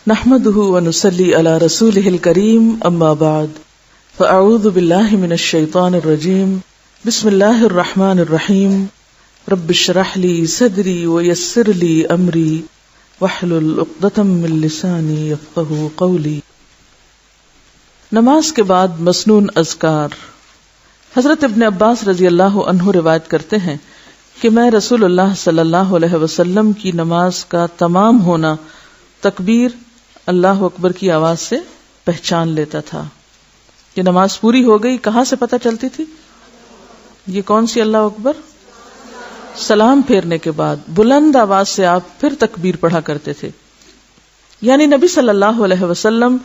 نحمده ونصلي على رسوله الكريم اما بعد فاعوذ بالله من الشيطان الرجيم بسم الله الرحمن الرحيم رب اشرح لي صدري ويسر لي امري واحلل عقدة من لساني يفقهوا قولي۔ نماز کے بعد مسنون اذکار۔ حضرت ابن عباس رضی اللہ عنہ روایت کرتے ہیں کہ میں رسول اللہ صلی اللہ علیہ وسلم کی نماز کا تمام ہونا تکبیر اللہ اکبر کی آواز سے پہچان لیتا تھا۔ یہ نماز پوری ہو گئی کہاں سے پتہ چلتی تھی؟ یہ کون سی اللہ اکبر؟ سلام پھیرنے کے بعد بلند آواز سے آپ پھر تکبیر پڑھا کرتے تھے۔ یعنی نبی صلی اللہ علیہ وسلم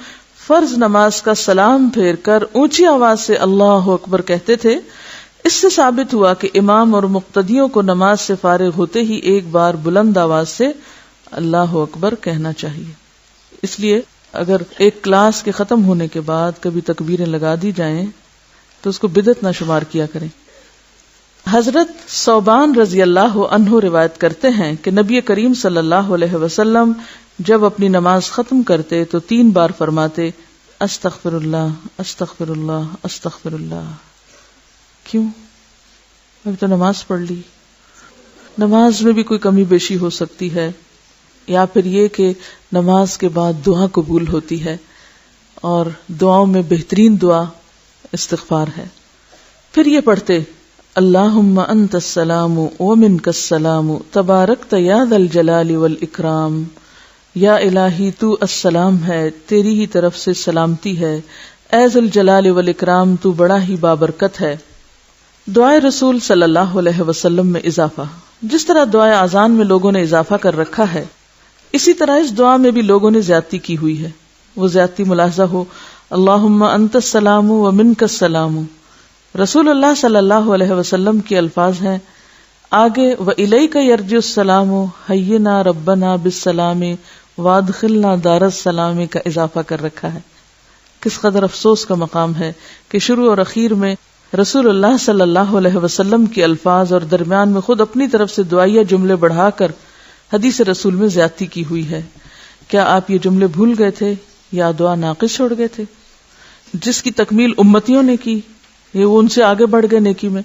فرض نماز کا سلام پھیر کر اونچی آواز سے اللہ اکبر کہتے تھے۔ اس سے ثابت ہوا کہ امام اور مقتدیوں کو نماز سے فارغ ہوتے ہی ایک بار بلند آواز سے اللہ اکبر کہنا چاہیے۔ اس لیے اگر ایک کلاس کے ختم ہونے کے بعد کبھی تکبیریں لگا دی جائیں تو اس کو بدعت نہ شمار کیا کریں۔ حضرت ثوبان رضی اللہ عنہ روایت کرتے ہیں کہ نبی کریم صلی اللہ علیہ وسلم جب اپنی نماز ختم کرتے تو 3 بار فرماتے استغفر اللہ استغفر اللہ استغفر اللہ۔ کیوں؟ ابھی تو نماز پڑھ لی۔ نماز میں بھی کوئی کمی بیشی ہو سکتی ہے، یا پھر یہ کہ نماز کے بعد دعا قبول ہوتی ہے، اور دعاؤں میں بہترین دعا استغفار ہے۔ پھر یہ پڑھتے اللہم انت السلام ومنک السلام تبارکت یا ذا الجلال والاکرام۔ یا الہی تو السلام ہے، تیری ہی طرف سے سلامتی ہے، اے ذا الجلال والاکرام تو بڑا ہی بابرکت ہے۔ دعائے رسول صلی اللہ علیہ وسلم میں اضافہ۔ جس طرح دعائے اذان میں لوگوں نے اضافہ کر رکھا ہے، اسی طرح اس دعا میں بھی لوگوں نے زیادتی کی ہوئی ہے۔ وہ زیادتی ملاحظہ ہو اللہم انت السلام ومنک السلام۔ رسول اللہ صلی اللہ علیہ وسلم کے الفاظ ہیں، آگے وَإِلَيْكَ يَرْجِعُ السَّلَامُ حَيِّنَا رَبَّنَا بِالسَّلَامِ وَادْخِلْنَا دَارَ السَّلَامِ کا اضافہ کر رکھا ہے۔ کس قدر افسوس کا مقام ہے کہ شروع اور اخیر میں رسول اللہ صلی اللہ علیہ وسلم کے الفاظ اور درمیان میں خود اپنی طرف سے دعائیہ جملے بڑھا کر حدیث رسول میں زیادتی کی ہوئی ہے۔ کیا آپ یہ جملے بھول گئے تھے یا دعا ناقص چھوڑ گئے تھے؟ جس کی تکمیل امتیوں نے کی، یہ وہ ان سے آگے بڑھ گئے نیکی میں۔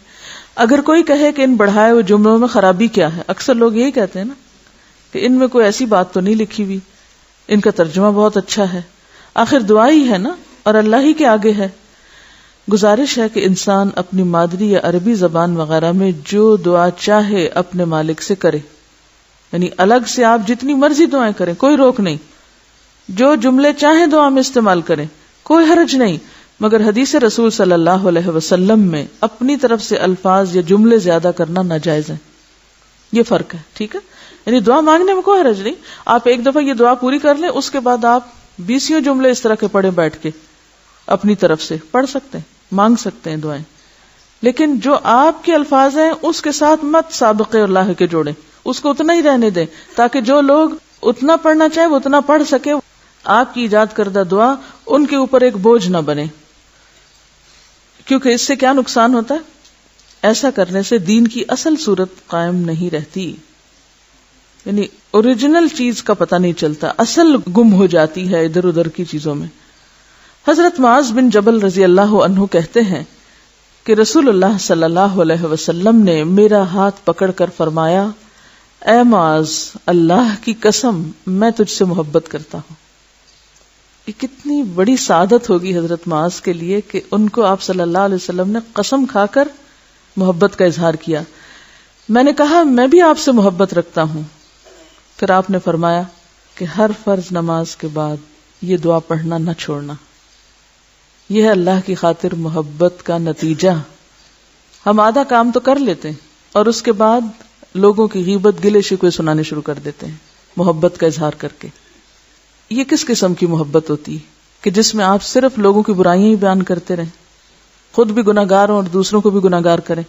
اگر کوئی کہے کہ ان بڑھائے ہوئے جملوں میں خرابی کیا ہے، اکثر لوگ یہی کہتے ہیں نا کہ ان میں کوئی ایسی بات تو نہیں لکھی ہوئی، ان کا ترجمہ بہت اچھا ہے، آخر دعا ہی ہے نا اور اللہ ہی کے آگے ہے۔ گزارش ہے کہ انسان اپنی مادری یا عربی زبان وغیرہ میں جو دعا چاہے اپنے مالک سے کرے، یعنی الگ سے آپ جتنی مرضی دعائیں کریں، کوئی روک نہیں، جو جملے چاہیں دعا میں استعمال کریں، کوئی حرج نہیں، مگر حدیث رسول صلی اللہ علیہ وسلم میں اپنی طرف سے الفاظ یا جملے زیادہ کرنا ناجائز ہے۔ یہ فرق ہے، ٹھیک ہے؟ یعنی دعا مانگنے میں کوئی حرج نہیں، آپ ایک دفعہ یہ دعا پوری کر لیں، اس کے بعد آپ 20 جملے اس طرح کے پڑھیں، بیٹھ کے اپنی طرف سے پڑھ سکتے ہیں، مانگ سکتے ہیں دعائیں، لیکن جو آپ کے الفاظ ہیں اس کے ساتھ مت سابقے اللہ کے جوڑیں، اس کو اتنا ہی رہنے دیں تاکہ جو لوگ اتنا پڑھنا چاہیں وہ اتنا پڑھ سکے، آپ کی ایجاد کردہ دعا ان کے اوپر ایک بوجھ نہ بنے، کیونکہ اس سے کیا نقصان ہوتا ہے؟ ایسا کرنے سے دین کی اصل صورت قائم نہیں رہتی، یعنی اوریجنل چیز کا پتہ نہیں چلتا، اصل گم ہو جاتی ہے ادھر ادھر کی چیزوں میں۔ حضرت معاذ بن جبل رضی اللہ عنہ کہتے ہیں کہ رسول اللہ صلی اللہ علیہ وسلم نے میرا ہاتھ پکڑ کر فرمایا، اے معاذ، اللہ کی قسم میں تجھ سے محبت کرتا ہوں۔ یہ کتنی بڑی سعادت ہوگی حضرت معاذ کے لیے کہ ان کو آپ صلی اللہ علیہ وسلم نے قسم کھا کر محبت کا اظہار کیا۔ میں نے کہا میں بھی آپ سے محبت رکھتا ہوں۔ پھر آپ نے فرمایا کہ ہر فرض نماز کے بعد یہ دعا پڑھنا نہ چھوڑنا۔ یہ ہے اللہ کی خاطر محبت کا نتیجہ۔ ہم آدھا کام تو کر لیتے ہیں اور اس کے بعد لوگوں کی غیبت گلے شکوے سنانے شروع کر دیتے ہیں محبت کا اظہار کر کے۔ یہ کس قسم کی محبت ہوتی ہے کہ جس میں آپ صرف لوگوں کی برائیاں ہی بیان کرتے رہیں، خود بھی گناہگار ہوں اور دوسروں کو بھی گناہگار کریں؟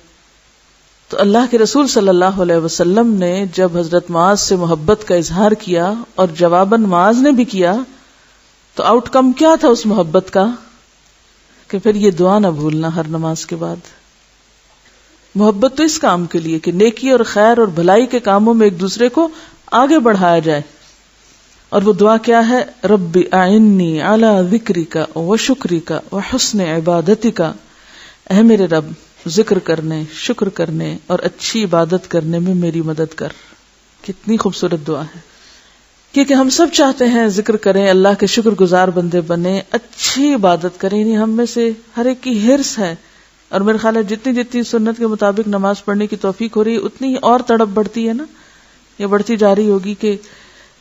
تو اللہ کے رسول صلی اللہ علیہ وسلم نے جب حضرت معاذ سے محبت کا اظہار کیا اور جواباً معاذ نے بھی کیا، تو آؤٹ کم کیا تھا اس محبت کا؟ کہ پھر یہ دعا نہ بھولنا ہر نماز کے بعد۔ محبت تو اس کام کے لیے کہ نیکی اور خیر اور بھلائی کے کاموں میں ایک دوسرے کو آگے بڑھایا جائے، اور وہ دعا کیا ہے؟ رب اعنی علی ذکرک و شکرک و حسن عبادتک، اے میرے رب ذکر کرنے، شکر کرنے اور اچھی عبادت کرنے میں میری مدد کر۔ کتنی خوبصورت دعا ہے، کیونکہ ہم سب چاہتے ہیں ذکر کریں، اللہ کے شکر گزار بندے بنیں، اچھی عبادت کریں، نہیں ہم میں سے ہر ایک کی حرص ہے، اور میرے خیال ہے جتنی سنت کے مطابق نماز پڑھنے کی توفیق ہو رہی ہے اتنی اور تڑپ بڑھتی ہے نا، یہ بڑھتی جا رہی ہوگی کہ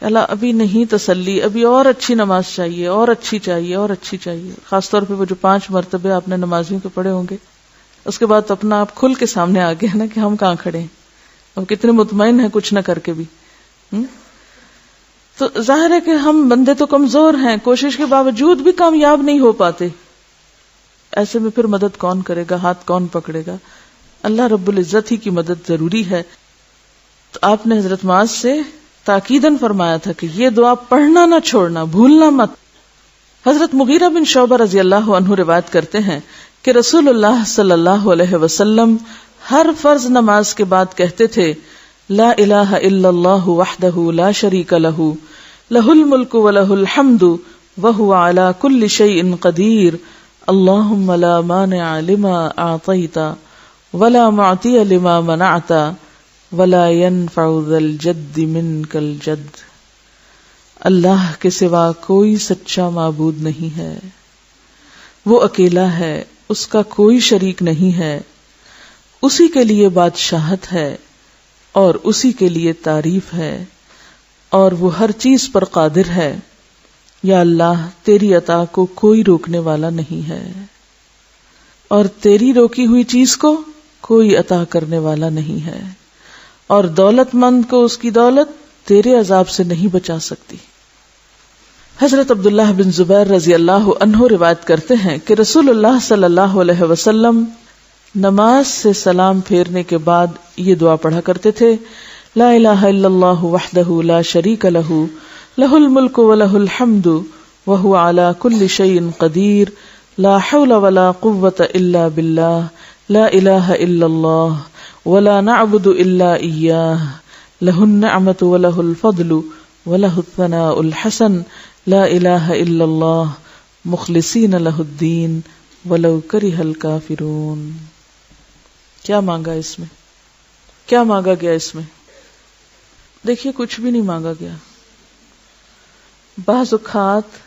اللہ ابھی نہیں تسلی، ابھی اور اچھی نماز چاہیے، اور اچھی چاہیے، اور اچھی چاہیے۔ خاص طور پہ وہ جو 5 مرتبے آپ نے نمازیوں کے پڑھے ہوں گے، اس کے بعد تو اپنا آپ کھل کے سامنے آ گیا نا کہ ہم کہاں کھڑے ہیں، ہم کتنے مطمئن ہیں کچھ نہ کر کے بھی۔ تو ظاہر ہے کہ ہم بندے تو کمزور ہیں، کوشش کے باوجود بھی کامیاب نہیں ہو پاتے، ایسے میں پھر مدد کون کرے گا، ہاتھ کون پکڑے گا؟ اللہ رب العزت ہی کی مدد ضروری ہے۔ تو آپ نے حضرت معاذ سے تاکیداً فرمایا تھا کہ یہ دعا پڑھنا نہ چھوڑنا، بھولنا مت۔ حضرت مغیرہ بن شعبہ رضی اللہ عنہ روایت کرتے ہیں کہ رسول اللہ صلی اللہ علیہ وسلم ہر فرض نماز کے بعد کہتے تھے لا الہ الا اللہ وحدہ لا شریک لہ لہ الملک ولہ الحمد وہو علی کل شیء قدیر اللہم لا مانع لما اعطیت ولا معطی لما منعت ولا ينفع ذا الجد منک الجد۔ اللہ کے سوا کوئی سچا معبود نہیں ہے، وہ اکیلا ہے، اس کا کوئی شریک نہیں ہے، اسی کے لیے بادشاہت ہے اور اسی کے لیے تعریف ہے، اور وہ ہر چیز پر قادر ہے۔ یا اللہ تیری عطا کو کوئی روکنے والا نہیں ہے، اور تیری روکی ہوئی چیز کو کوئی عطا کرنے والا نہیں ہے، اور دولت مند کو اس کی دولت تیرے عذاب سے نہیں بچا سکتی۔ حضرت عبداللہ بن زبیر رضی اللہ عنہ روایت کرتے ہیں کہ رسول اللہ صلی اللہ علیہ وسلم نماز سے سلام پھیرنے کے بعد یہ دعا پڑھا کرتے تھے لا الہ الا اللہ وحدہ لا شریک لہ لہ الملک ولہ الحمد وہو علی کل شیء قدیر لا حول ولا قوة الا باللہ لا الہ الا اللہ ولا نعبد الا ایاہ لہ النعمۃ ولہ الفضل ولہ الثناء الحسن لا الہ الا اللہ مخلصین لہ الدین ولو کرہ الکافرون۔ کیا مانگا اس میں؟ کیا مانگا گیا اس میں؟ دیکھیے کچھ بھی نہیں مانگا گیا۔ بعض اوقات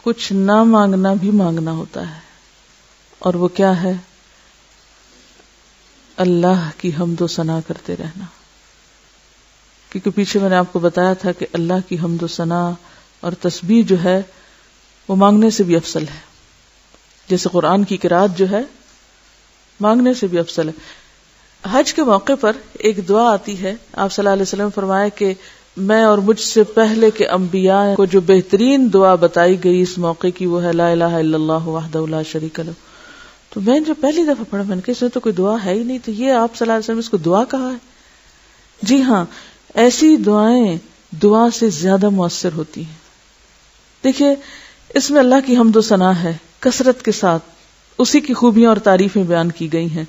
کچھ نہ مانگنا بھی مانگنا ہوتا ہے، اور وہ کیا ہے؟ اللہ کی حمد و ثنا کرتے رہنا، کیونکہ پیچھے میں نے آپ کو بتایا تھا کہ اللہ کی حمد و ثنا اور تسبیح جو ہے وہ مانگنے سے بھی افضل ہے، جیسے قرآن کی قرات جو ہے مانگنے سے بھی افضل ہے۔ حج کے موقع پر ایک دعا آتی ہے، آپ صلی اللہ علیہ وسلم فرمایا کہ میں اور مجھ سے پہلے کے انبیاء کو جو بہترین دعا بتائی گئی اس موقع کی وہ ہے لا الہ الا اللہ وحدہ لا شریک لہ۔ تو میں جب پہلی دفعہ پڑھا میں نے کہا اس میں تو کوئی دعا ہے ہی نہیں، تو یہ آپ صلی اللہ علیہ وسلم اس کو دعا کہا ہے؟ جی ہاں، ایسی دعائیں دعا سے زیادہ مؤثر ہوتی ہیں۔ دیکھیے اس میں اللہ کی حمد و ثنا ہے کثرت کے ساتھ، اسی کی خوبیاں اور تعریفیں بیان کی گئی ہیں،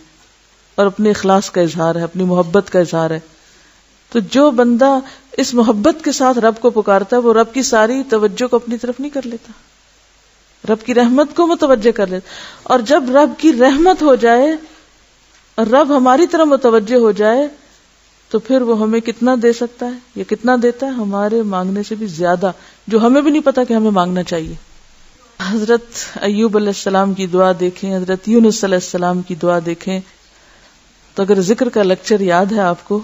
اور اپنے اخلاص کا اظہار ہے، اپنی محبت کا اظہار ہے۔ تو جو بندہ اس محبت کے ساتھ رب کو پکارتا ہے وہ رب کی ساری توجہ کو اپنی طرف نہیں کر لیتا، رب کی رحمت کو متوجہ کر لیتا، اور جب رب کی رحمت ہو جائے اور رب ہماری طرف متوجہ ہو جائے تو پھر وہ ہمیں کتنا دے سکتا ہے، یہ کتنا دیتا ہے؟ ہمارے مانگنے سے بھی زیادہ، جو ہمیں بھی نہیں پتا کہ ہمیں مانگنا چاہیے۔ حضرت ایوب علیہ السلام کی دعا دیکھیں، حضرت یونس علیہ السلام کی دعا دیکھیں، تو اگر ذکر کا لیکچر یاد ہے آپ کو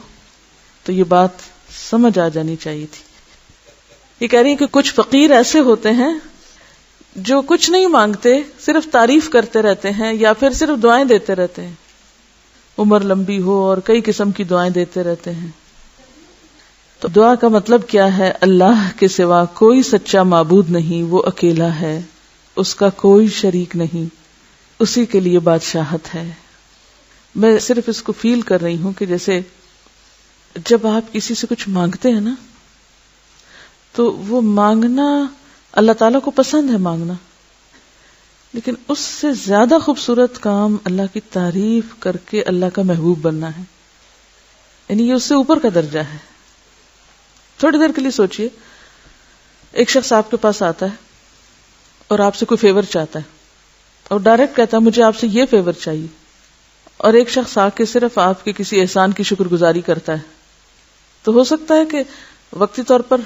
تو یہ بات سمجھ آ جانی چاہیے تھی۔ یہ کہہ رہی ہیں کہ کچھ فقیر ایسے ہوتے ہیں جو کچھ نہیں مانگتے، صرف تعریف کرتے رہتے ہیں یا پھر صرف دعائیں دیتے رہتے ہیں، عمر لمبی ہو اور کئی قسم کی دعائیں دیتے رہتے ہیں۔ تو دعا کا مطلب کیا ہے؟ اللہ کے سوا کوئی سچا معبود نہیں، وہ اکیلا ہے، اس کا کوئی شریک نہیں، اسی کے لیے بادشاہت ہے۔ میں صرف اس کو فیل کر رہی ہوں کہ جیسے جب آپ کسی سے کچھ مانگتے ہیں نا تو وہ مانگنا اللہ تعالیٰ کو پسند ہے مانگنا، لیکن اس سے زیادہ خوبصورت کام اللہ کی تعریف کر کے اللہ کا محبوب بننا ہے، یعنی یہ اس سے اوپر کا درجہ ہے۔ تھوڑی دیر کے لیے سوچئے، ایک شخص آپ کے پاس آتا ہے اور آپ سے کوئی فیور چاہتا ہے اور ڈائریکٹ کہتا ہے مجھے آپ سے یہ فیور چاہیے، اور ایک شخص آ کے صرف آپ کے کسی احسان کی شکر گزاری کرتا ہے، تو ہو سکتا ہے کہ وقتی طور پر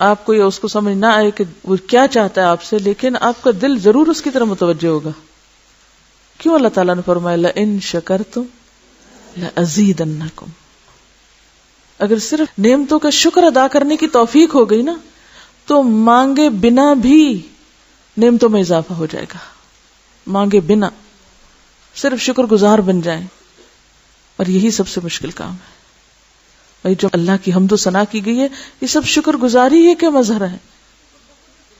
آپ کو یا اس کو سمجھ نہ آئے کہ وہ کیا چاہتا ہے آپ سے، لیکن آپ کا دل ضرور اس کی طرف متوجہ ہوگا. کیوں اللہ تعالیٰ نے فرمایا لئن شکرتم لأزیدنکم. اگر صرف نعمتوں کا شکر ادا کرنے کی توفیق ہو گئی نا تو مانگے بنا بھی نعمتوں میں اضافہ ہو جائے گا. مانگے بنا صرف شکر گزار بن جائیں، اور یہی سب سے مشکل کام ہے. بھائی جو اللہ کی حمد و ثنا کی گئی ہے یہ سب شکر گزاری ہے کہ مظہر ہے.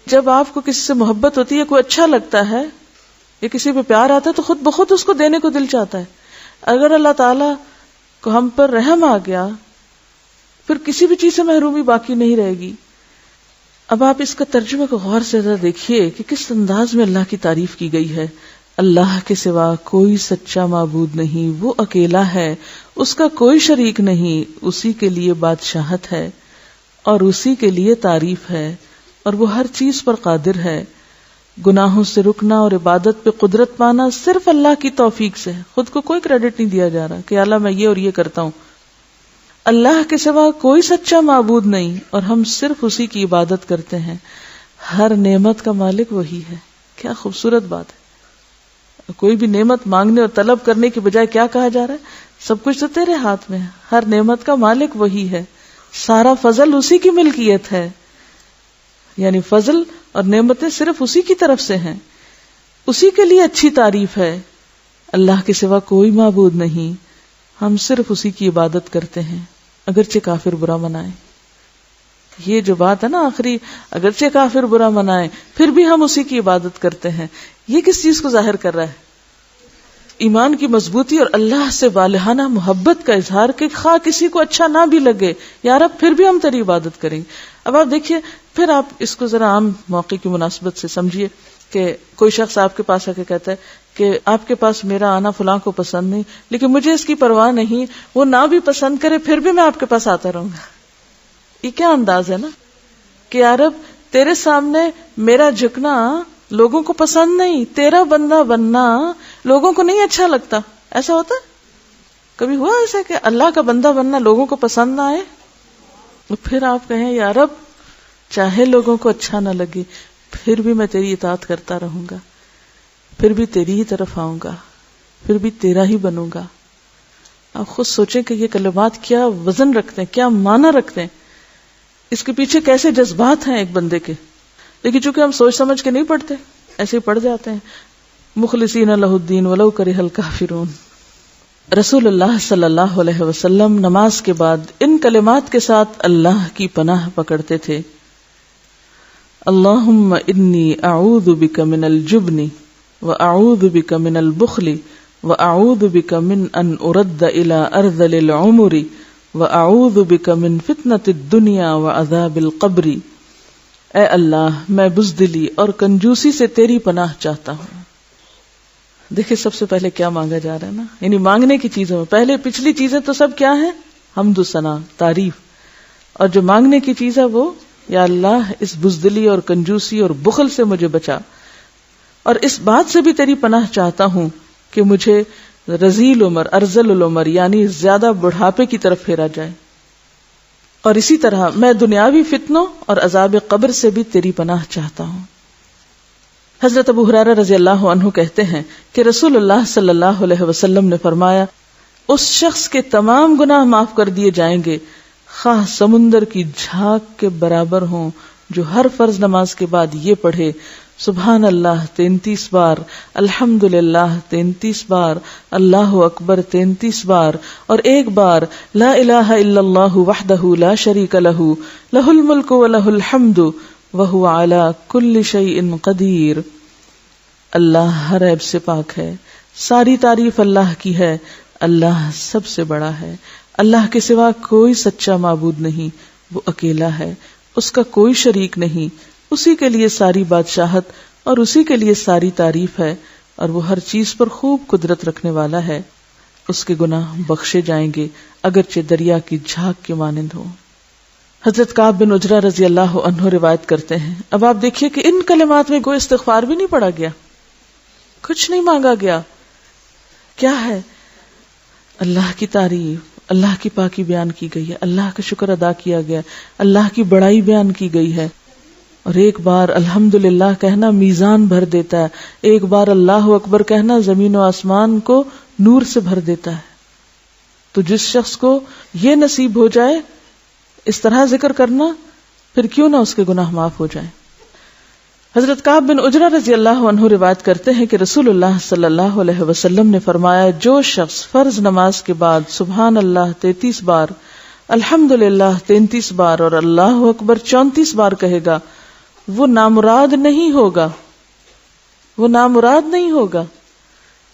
جب آپ کو کسی سے محبت ہوتی ہے، کوئی اچھا لگتا ہے یا کسی پہ پیار آتا ہے تو خود بخود اس کو دینے کو دل چاہتا ہے. اگر اللہ تعالیٰ کو ہم پر رحم آ گیا پھر کسی بھی چیز سے محرومی باقی نہیں رہے گی. اب آپ اس کا ترجمے کو غور سے ذرا دیکھیے کہ کس انداز میں اللہ کی تعریف کی گئی ہے. اللہ کے سوا کوئی سچا معبود نہیں، وہ اکیلا ہے، اس کا کوئی شریک نہیں، اسی کے لیے بادشاہت ہے اور اسی کے لیے تعریف ہے، اور وہ ہر چیز پر قادر ہے. گناہوں سے رکنا اور عبادت پہ قدرت پانا صرف اللہ کی توفیق سے ہے. خود کو کوئی کریڈٹ نہیں دیا جا رہا کہ اللہ میں یہ اور یہ کرتا ہوں. اللہ کے سوا کوئی سچا معبود نہیں اور ہم صرف اسی کی عبادت کرتے ہیں. ہر نعمت کا مالک وہی ہے. کیا خوبصورت بات ہے. کوئی بھی نعمت مانگنے اور طلب کرنے کی بجائے کیا کہا جا رہا ہے؟ سب کچھ تو تیرے ہاتھ میں ہے. ہر نعمت کا مالک وہی ہے. سارا فضل اسی کی ملکیت ہے. یعنی فضل اور نعمتیں صرف اسی کی طرف سے ہیں، اسی کے لیے اچھی تعریف ہے. اللہ کے سوا کوئی معبود نہیں، ہم صرف اسی کی عبادت کرتے ہیں اگرچہ کافر برا منائے. یہ جو بات ہے نا آخری، اگرچہ کافر برا منائے پھر بھی ہم اسی کی عبادت کرتے ہیں، یہ کس چیز کو ظاہر کر رہا ہے؟ ایمان کی مضبوطی اور اللہ سے والہانہ محبت کا اظہار کہ خواہ کسی کو اچھا نہ بھی لگے یا رب پھر بھی ہم تیری عبادت کریں گے. اب آپ دیکھیے، پھر آپ اس کو ذرا عام موقع کی مناسبت سے سمجھیے کہ کوئی شخص آپ کے پاس آ کے کہتا ہے کہ آپ کے پاس میرا آنا فلاں کو پسند نہیں، لیکن مجھے اس کی پرواہ نہیں، وہ نہ بھی پسند کرے پھر بھی میں آپ کے پاس آتا رہوں گا. یہ کیا انداز ہے نا کہ یا رب تیرے سامنے میرا جھکنا لوگوں کو پسند نہیں، تیرا بندہ بننا لوگوں کو نہیں اچھا لگتا. ایسا ہوتا ہے؟ کبھی ہوا ایسا کہ اللہ کا بندہ بننا لوگوں کو پسند نہ آئے؟ پھر آپ کہیں یا رب چاہے لوگوں کو اچھا نہ لگے پھر بھی میں تیری اطاعت کرتا رہوں گا، پھر بھی تیری ہی طرف آؤں گا، پھر بھی تیرا ہی بنوں گا. آپ خود سوچیں کہ یہ کلمات کیا وزن رکھتے ہیں، کیا معنی رکھتے ہیں، اس کے پیچھے کیسے جذبات ہیں ایک بندے کے. لیکن چونکہ ہم سوچ سمجھ کے نہیں پڑھتے، ایسے ہی پڑھ جاتے ہیں. مخلصین لہ الدین ولو کرہ الکافرون. رسول اللہ صلی اللہ علیہ وسلم نماز کے بعد ان کلمات کے ساتھ اللہ کی پناہ پکڑتے تھے. اللہم انی اعوذ بک من الجبن واعوذ بک من البخل واعوذ بک من ان ارد الى ارذل العمر واعوذ بک من فتنۃ الدنیا وعذاب القبر. اے اللہ میں بزدلی اور کنجوسی سے تیری پناہ چاہتا ہوں. دیکھیں سب سے پہلے کیا مانگا جا رہا ہے نا، یعنی مانگنے کی چیزوں میں پہلے پچھلی چیزیں تو سب کیا ہیں؟ حمد و ثنا، تعریف. اور جو مانگنے کی چیز ہے وہ یا اللہ اس بزدلی اور کنجوسی اور بخل سے مجھے بچا، اور اس بات سے بھی تیری پناہ چاہتا ہوں کہ مجھے رذیل عمر، ارذل العمر یعنی زیادہ بڑھاپے کی طرف پھیرا جائے. اور اسی طرح میں دنیاوی فتنوں اور عذاب قبر سے بھی تیری پناہ چاہتا ہوں. حضرت ابو ہریرہ رضی اللہ عنہ کہتے ہیں کہ رسول اللہ صلی اللہ علیہ وسلم نے فرمایا اس شخص کے تمام گناہ معاف کر دیے جائیں گے خواہ سمندر کی جھاگ کے برابر ہوں، جو ہر فرض نماز کے بعد یہ پڑھے سبحان اللہ 33 بار، الحمدللہ 33 بار، اللہ اکبر 33 بار، اور ایک بار لا الہ الا اللہ وحدہ لا شریک لہ لہ الملک ولہ الحمد وہو علی کل شیء قدیر. اللہ ہر عیب سے پاک ہے، ساری تعریف اللہ کی ہے، اللہ سب سے بڑا ہے، اللہ کے سوا کوئی سچا معبود نہیں، وہ اکیلا ہے، اس کا کوئی شریک نہیں، اسی کے لیے ساری بادشاہت اور اسی کے لیے ساری تعریف ہے، اور وہ ہر چیز پر خوب قدرت رکھنے والا ہے. اس کے گناہ بخشے جائیں گے اگرچہ دریا کی جھاگ کے مانند ہو. حضرت کعب بن عجرہ رضی اللہ عنہ روایت کرتے ہیں، اب آپ دیکھیے کہ ان کلمات میں کوئی استغفار بھی نہیں پڑھا گیا، کچھ نہیں مانگا گیا. کیا ہے؟ اللہ کی تعریف، اللہ کی پاکی بیان کی گئی ہے، اللہ کا شکر ادا کیا گیا، اللہ کی بڑائی بیان کی گئی ہے. اور ایک بار الحمدللہ کہنا میزان بھر دیتا ہے، ایک بار اللہ اکبر کہنا زمین و آسمان کو نور سے بھر دیتا ہے. تو جس شخص کو یہ نصیب ہو جائے اس طرح ذکر کرنا، پھر کیوں نہ اس کے گناہ معاف ہو جائیں. حضرت کعب بن عجرہ رضی اللہ عنہ روایت کرتے ہیں کہ رسول اللہ صلی اللہ علیہ وسلم نے فرمایا، جو شخص فرض نماز کے بعد سبحان اللہ 33 بار، الحمدللہ 33 بار اور اللہ اکبر 34 بار کہے گا، وہ نامراد نہیں ہوگا، وہ نامراد نہیں ہوگا،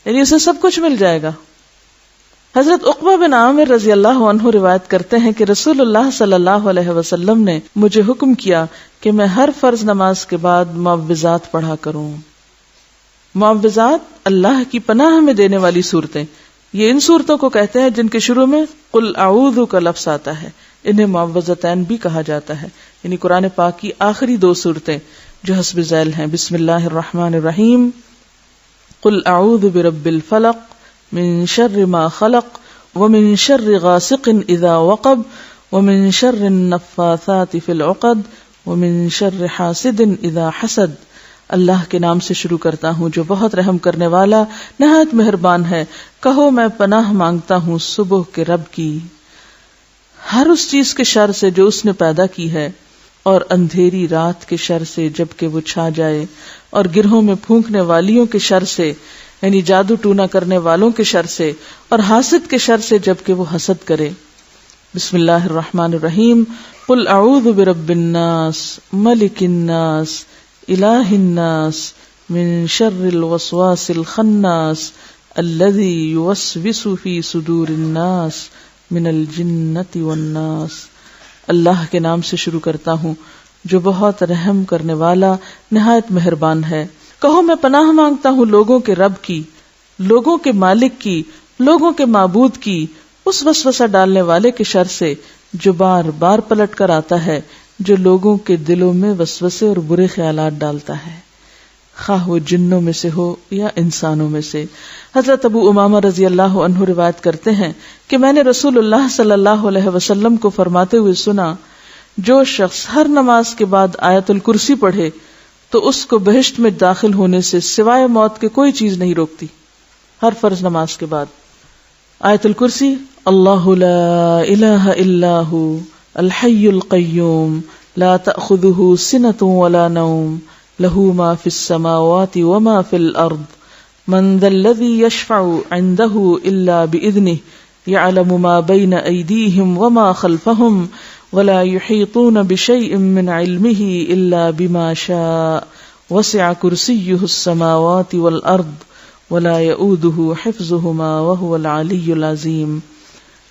یعنی اسے سب کچھ مل جائے گا. حضرت عقبہ بن عامر رضی اللہ عنہ روایت کرتے ہیں کہ رسول اللہ صلی اللہ علیہ وسلم نے مجھے حکم کیا کہ میں ہر فرض نماز کے بعد معوذات پڑھا کروں. معوذات اللہ کی پناہ میں دینے والی صورتیں، یہ ان صورتوں کو کہتے ہیں جن کے شروع میں قل اعوذ کا لفظ آتا ہے، انہیں معوذتین بھی کہا جاتا ہے. یعنی قرآن پاک کی آخری 2 صورتیں جو حسب ذیل ہیں، بسم اللہ الرحمن الرحیم، قل اعوذ برب الفلق من شر ما خلق ومن شر غاسق اذا وقب ومن شر النفاثات في العقد ومن شر حاسد اذا حسد. اللہ کے نام سے شروع کرتا ہوں جو بہت رحم کرنے والا نہایت مہربان ہے. کہو میں پناہ مانگتا ہوں صبح کے رب کی، ہر اس چیز کے شر سے جو اس نے پیدا کی ہے، اور اندھیری رات کے شر سے جب کہ وہ چھا جائے، اور گرہوں میں پھونکنے والیوں کے شر سے یعنی جادو ٹونا کرنے والوں کے شر سے، اور حاسد کے شر سے جب کہ وہ حسد کرے. بسم اللہ الرحمن الرحیم، قل اعوذ برب الناس ملک الناس الہ الناس من شر الوسواس الخناس الذی یوسوس فی صدور الناس من الجنۃ والناس. اللہ کے نام سے شروع کرتا ہوں جو بہت رحم کرنے والا نہایت مہربان ہے. کہو میں پناہ مانگتا ہوں لوگوں کے رب کی، لوگوں کے مالک کی، لوگوں کے معبود کی، اس وسوسہ ڈالنے والے کے شر سے جو بار بار پلٹ کر آتا ہے، جو لوگوں کے دلوں میں وسوسے اور برے خیالات ڈالتا ہے، خواہ وہ جنوں میں سے ہو یا انسانوں میں سے. حضرت ابو امامہ رضی اللہ عنہ روایت کرتے ہیں کہ میں نے رسول اللہ صلی اللہ علیہ وسلم کو فرماتے ہوئے سنا، جو شخص ہر نماز کے بعد آیت الکرسی پڑھے تو اس کو بہشت میں داخل ہونے سے سوائے موت کے کوئی چیز نہیں روکتی. ہر فرض نماز کے بعد آیت الکرسی، اللہ لا الہ الا ہو الحی القیوم لا تأخذہ سنۃ ولا نوم لہ ما فی السماوات وما فی الارض من ذا الذی یشفع عندہ الا بإذنہ یعلم ما بین ایدیہم وما خلفہم ولا يحيطون بشيء من علمه إلا بما شاء وسع كرسيه السماوات والأرض ولا يؤوده حفظهما وهو العلي العظيم.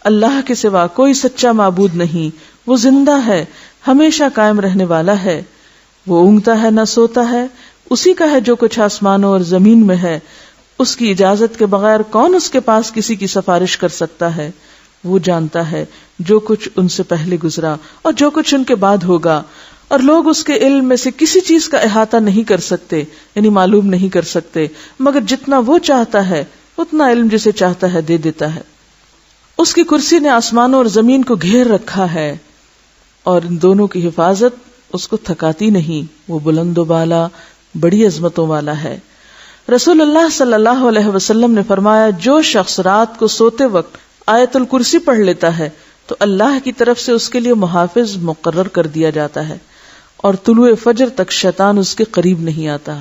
اللہ کے سوا کوئی سچا معبود نہیں، وہ زندہ ہے، ہمیشہ قائم رہنے والا ہے، وہ اونگتا ہے نہ سوتا ہے، اسی کا ہے جو کچھ آسمانوں اور زمین میں ہے، اس کی اجازت کے بغیر کون اس کے پاس کسی کی سفارش کر سکتا ہے. وہ جانتا ہے جو کچھ ان سے پہلے گزرا اور جو کچھ ان کے بعد ہوگا، اور لوگ اس کے علم میں سے کسی چیز کا احاطہ نہیں کر سکتے، یعنی معلوم نہیں کر سکتے، مگر جتنا وہ چاہتا ہے اتنا علم جسے چاہتا ہے دے دیتا ہے. اس کی کرسی نے آسمانوں اور زمین کو گھیر رکھا ہے، اور ان دونوں کی حفاظت اس کو تھکاتی نہیں. وہ بلند و بالا بڑی عظمتوں والا ہے. رسول اللہ صلی اللہ علیہ وسلم نے فرمایا، جو شخص رات کو سوتے وقت آیت الکرسی پڑھ لیتا ہے تو اللہ کی طرف سے اس کے لیے محافظ مقرر کر دیا جاتا ہے، اور طلوع فجر تک شیطان اس کے قریب نہیں آتا.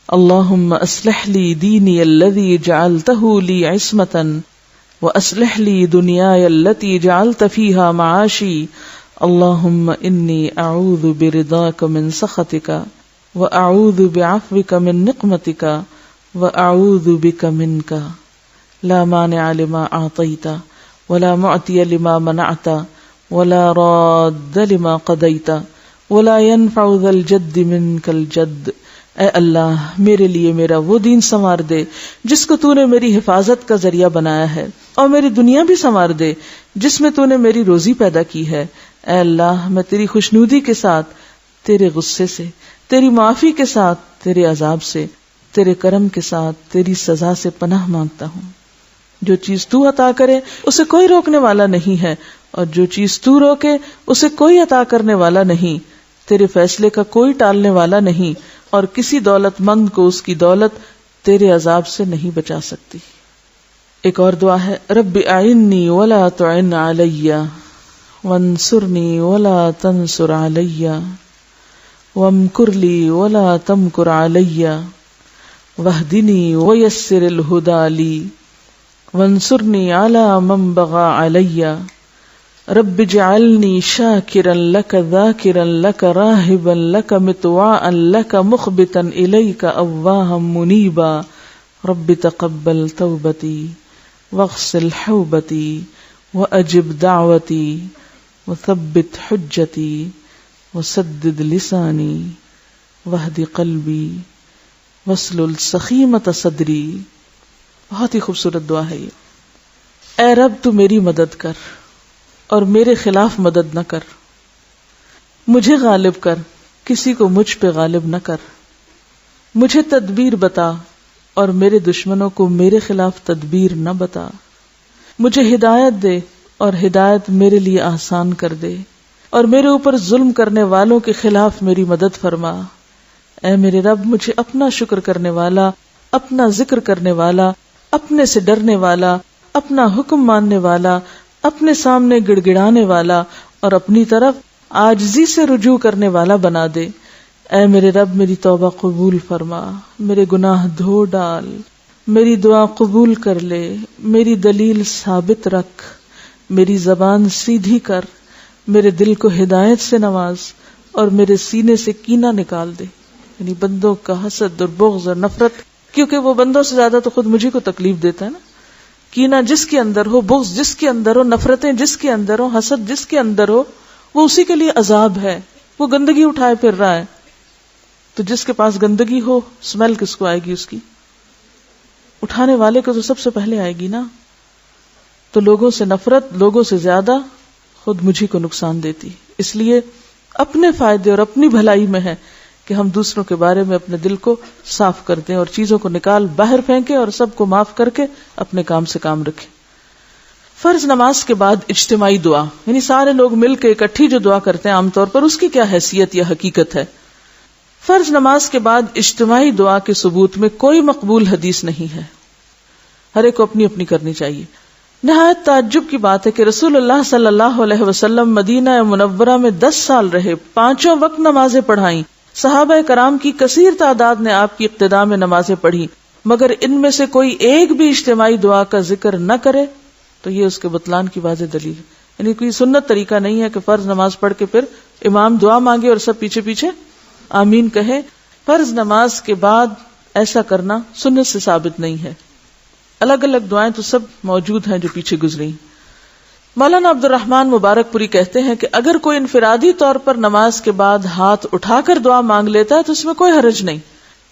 اللہم اصلح لی دینی الذی جعلتہ لی عصمتا واصلح لی دنیای التي جعلت فیہا معاشی. اللہم انی اعوذ برضاک من سخطک واعوذ بعفوک من نقمتک واعوذ بک منک لا مانع لما اعطیت ولا معطی لما منعت ولا راد لما قضیت ولا ينفع ذا الجد منك الجد. اے اللہ میرے لیے میرا وہ دین سنوار دے جس کو تو نے میری حفاظت کا ذریعہ بنایا ہے، اور میری دنیا بھی سنوار دے جس میں تو نے میری روزی پیدا کی ہے. اے اللہ میں تیری خوشنودی کے ساتھ تیرے غصے سے، تیری معافی کے ساتھ تیرے عذاب سے، تیرے کرم کے ساتھ تیری سزا سے پناہ مانگتا ہوں۔ جو چیز تو عطا کرے اسے کوئی روکنے والا نہیں ہے، اور جو چیز تو روکے اسے کوئی عطا کرنے والا نہیں، تیرے فیصلے کا کوئی ٹالنے والا نہیں، اور کسی دولت مند کو اس کی دولت تیرے عذاب سے نہیں بچا سکتی۔ ایک اور دعا ہے، رب اعنی ولا تعن علی وانصرنی ولا تنصر علی وامکر لی ولا تمکر علی واہدنی ویسر الہدی لی وانصرنی علی من بغی علی رب اجعلنی شاکرا لک ذاکرا لک راہبا لک مطواعا لک مخبتا الیک اواہا منیبا رب تقبل توبتی واغسل حوبتی واجب دعوتی وثبت حجتی وسدد لسانی واہد قلبی واسلل سخیمۃ صدری۔ بہت ہی خوبصورت دعا ہے یہ۔ اے رب تو میری مدد کر اور میرے خلاف مدد نہ کر، مجھے غالب کر، کسی کو مجھ پہ غالب نہ کر، مجھے تدبیر بتا اور میرے دشمنوں کو میرے خلاف تدبیر نہ بتا، مجھے ہدایت دے اور ہدایت میرے لیے آسان کر دے، اور میرے اوپر ظلم کرنے والوں کے خلاف میری مدد فرما۔ اے میرے رب مجھے اپنا شکر کرنے والا، اپنا ذکر کرنے والا، اپنے سے ڈرنے والا، اپنا حکم ماننے والا، اپنے سامنے گڑ گڑانے والا اور اپنی طرف عاجزی سے رجوع کرنے والا بنا دے۔ اے میرے رب میری توبہ قبول فرما، میرے گناہ دھو ڈال، میری دعا قبول کر لے، میری دلیل ثابت رکھ، میری زبان سیدھی کر، میرے دل کو ہدایت سے نواز اور میرے سینے سے کینہ نکال دے، یعنی بندوں کا حسد اور بغض اور نفرت، کیونکہ وہ بندوں سے زیادہ تو خود مجھے کو تکلیف دیتا ہے نا۔ کینہ جس کے اندر ہو، بغض جس کے اندر ہو، نفرتیں جس کے اندر ہو، حسد جس کے اندر ہو، وہ اسی کے لیے عذاب ہے، وہ گندگی اٹھائے پھر رہا ہے۔ تو جس کے پاس گندگی ہو، اسمیل کس کو آئے گی اس کی؟ اٹھانے والے کو تو سب سے پہلے آئے گی نا۔ تو لوگوں سے نفرت لوگوں سے زیادہ خود مجھے کو نقصان دیتی، اس لیے اپنے فائدے اور اپنی بھلائی میں ہے کہ ہم دوسروں کے بارے میں اپنے دل کو صاف کر دیں اور چیزوں کو نکال باہر پھینکیں اور سب کو معاف کر کے اپنے کام سے کام رکھیں۔ فرض نماز کے بعد اجتماعی دعا، یعنی سارے لوگ مل کے اکٹھی جو دعا کرتے ہیں عام طور پر، اس کی کیا حیثیت یا حقیقت ہے؟ فرض نماز کے بعد اجتماعی دعا کے ثبوت میں کوئی مقبول حدیث نہیں ہے، ہر ایک کو اپنی اپنی کرنی چاہیے۔ نہایت تعجب کی بات ہے کہ رسول اللہ صلی اللہ علیہ وسلم مدینہ منورہ میں 10 سال رہے، 5 وقت نمازیں پڑھائیں، صحابہ کرام کی کثیر تعداد نے آپ کی اقتداء میں نمازیں پڑھی، مگر ان میں سے کوئی ایک بھی اجتماعی دعا کا ذکر نہ کرے تو یہ اس کے بطلان کی واضح دلیل ہے۔ یعنی کوئی سنت طریقہ نہیں ہے کہ فرض نماز پڑھ کے پھر امام دعا مانگے اور سب پیچھے پیچھے آمین کہے۔ فرض نماز کے بعد ایسا کرنا سنت سے ثابت نہیں ہے۔ الگ الگ دعائیں تو سب موجود ہیں جو پیچھے گزری۔ مولانا عبد الرحمن مبارک پوری کہتے ہیں کہ اگر کوئی انفرادی طور پر نماز کے بعد ہاتھ اٹھا کر دعا مانگ لیتا ہے تو اس میں کوئی حرج نہیں۔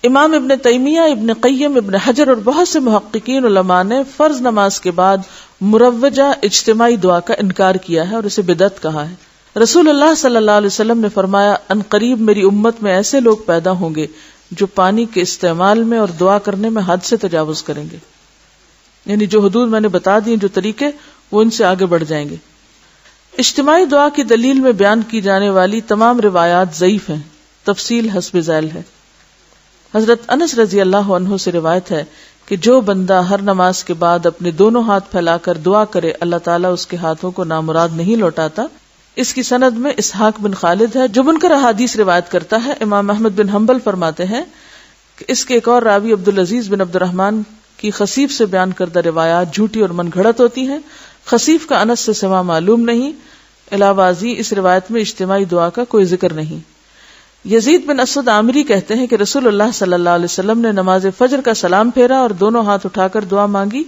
امام ابن تیمیہ، ابن قیم، ابن حجر اور بہت سے محققین علماء نے فرض نماز کے بعد مروجہ اجتماعی دعا کا انکار کیا ہے اور اسے بدعت کہا ہے۔ رسول اللہ صلی اللہ علیہ وسلم نے فرمایا، ان قریب میری امت میں ایسے لوگ پیدا ہوں گے جو پانی کے استعمال میں اور دعا کرنے میں حد سے تجاوز کریں گے، یعنی جو حدود میں نے بتا دی، جو طریقے، وہ ان سے آگے بڑھ جائیں گے۔ اجتماعی دعا کی دلیل میں بیان کی جانے والی تمام روایات ضعیف ہیں، تفصیل حسب ذیل ہے۔ حضرت انس رضی اللہ عنہ سے روایت ہے کہ جو بندہ ہر نماز کے بعد اپنے دونوں ہاتھ پھیلا کر دعا کرے، اللہ تعالیٰ اس کے ہاتھوں کو نامراد نہیں لوٹاتا۔ اس کی سند میں اسحاق بن خالد ہے جو منکر احادیث روایت کرتا ہے۔ امام احمد بن حنبل فرماتے ہیں کہ اس کے ایک اور راوی عبدالعزیز بن عبد الرحمن کی خصیف سے بیان کردہ روایات جھوٹی اور من گھڑت ہوتی ہیں۔ خصیف کا انس سے سوا معلوم نہیں، علاوہ ازیں اس روایت میں اجتماعی دعا کا کوئی ذکر نہیں۔ یزید بن اسود عامری کہتے ہیں کہ رسول اللہ صلی اللہ علیہ وسلم نے نماز فجر کا سلام پھیرا اور دونوں ہاتھ اٹھا کر دعا مانگی۔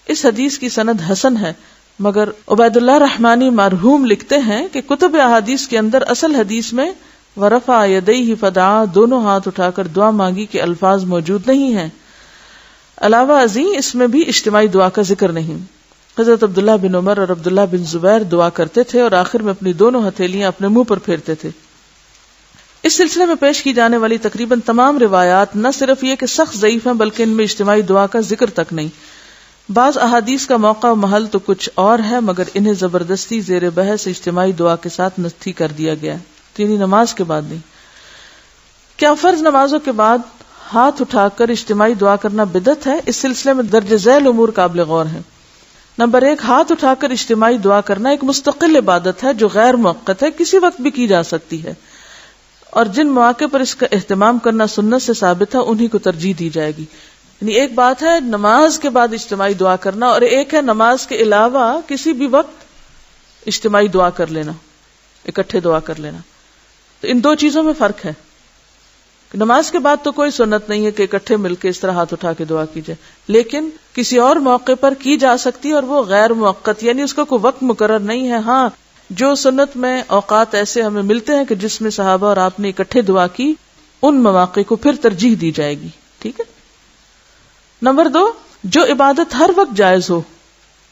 اس حدیث کی سند حسن ہے، مگر عبید اللہ رحمانی مرحوم لکھتے ہیں کہ کتب احادیث کے اندر اصل حدیث میں ورفع یدیہ فدعا، دونوں ہاتھ اٹھا کر دعا مانگی کے الفاظ موجود نہیں ہیں۔ علاوہ ازیں اس میں بھی اجتماعی دعا کا ذکر نہیں۔ حضرت عبداللہ بن عمر اور عبداللہ بن زبیر دعا کرتے تھے اور آخر میں اپنی دونوں ہتھیلیاں اپنے منہ پر پھیرتے تھے۔ اس سلسلے میں پیش کی جانے والی تقریباً تمام روایات نہ صرف یہ کہ سخت ضعیف ہیں بلکہ ان میں اجتماعی دعا کا ذکر تک نہیں۔ بعض احادیث کا موقع و محل تو کچھ اور ہے مگر انہیں زبردستی زیر بحث اجتماعی دعا کے ساتھ نصحی کر دیا گیا ہے، یعنی نماز کے بعد نہیں۔ کیا فرض نمازوں کے بعد ہاتھ اٹھا کر اجتماعی دعا کرنا بدعت ہے؟ اس سلسلے میں درج ذیل امور قابل غور ہیں۔ نمبر 1، ہاتھ اٹھا کر اجتماعی دعا کرنا ایک مستقل عبادت ہے جو غیر موقت ہے، کسی وقت بھی کی جا سکتی ہے، اور جن مواقع پر اس کا اہتمام کرنا سنت سے ثابت ہے انہی کو ترجیح دی جائے گی۔ یعنی ایک بات ہے نماز کے بعد اجتماعی دعا کرنا اور ایک ہے نماز کے علاوہ کسی بھی وقت اجتماعی دعا کر لینا، اکٹھے دعا کر لینا۔ تو ان دو چیزوں میں فرق ہے۔ نماز کے بعد تو کوئی سنت نہیں ہے کہ اکٹھے مل کے اس طرح ہاتھ اٹھا کے دعا کی جائے، لیکن کسی اور موقع پر کی جا سکتی ہے اور وہ غیر موقت، یعنی اس کا کوئی وقت مقرر نہیں ہے۔ ہاں، جو سنت میں اوقات ایسے ہمیں ملتے ہیں کہ جس میں صحابہ اور آپ نے اکٹھے دعا کی، ان مواقع کو پھر ترجیح دی جائے گی، ٹھیک ہے۔ نمبر 2، جو عبادت ہر وقت جائز ہو،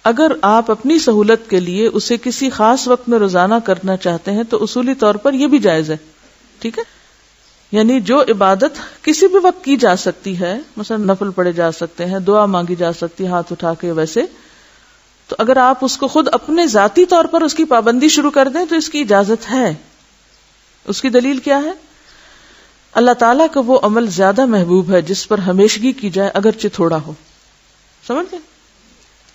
اگر آپ اپنی سہولت کے لیے اسے کسی خاص وقت میں روزانہ کرنا چاہتے ہیں تو اصولی طور پر یہ بھی جائز ہے، ٹھیک ہے۔ یعنی جو عبادت کسی بھی وقت کی جا سکتی ہے، مثلا نفل پڑھے جا سکتے ہیں، دعا مانگی جا سکتی ہے ہاتھ اٹھا کے، ویسے تو اگر آپ اس کو خود اپنے ذاتی طور پر اس کی پابندی شروع کر دیں تو اس کی اجازت ہے۔ اس کی دلیل کیا ہے؟ اللہ تعالیٰ کو وہ عمل زیادہ محبوب ہے جس پر ہمیشگی کی جائے اگرچہ تھوڑا ہو، سمجھ گئے؟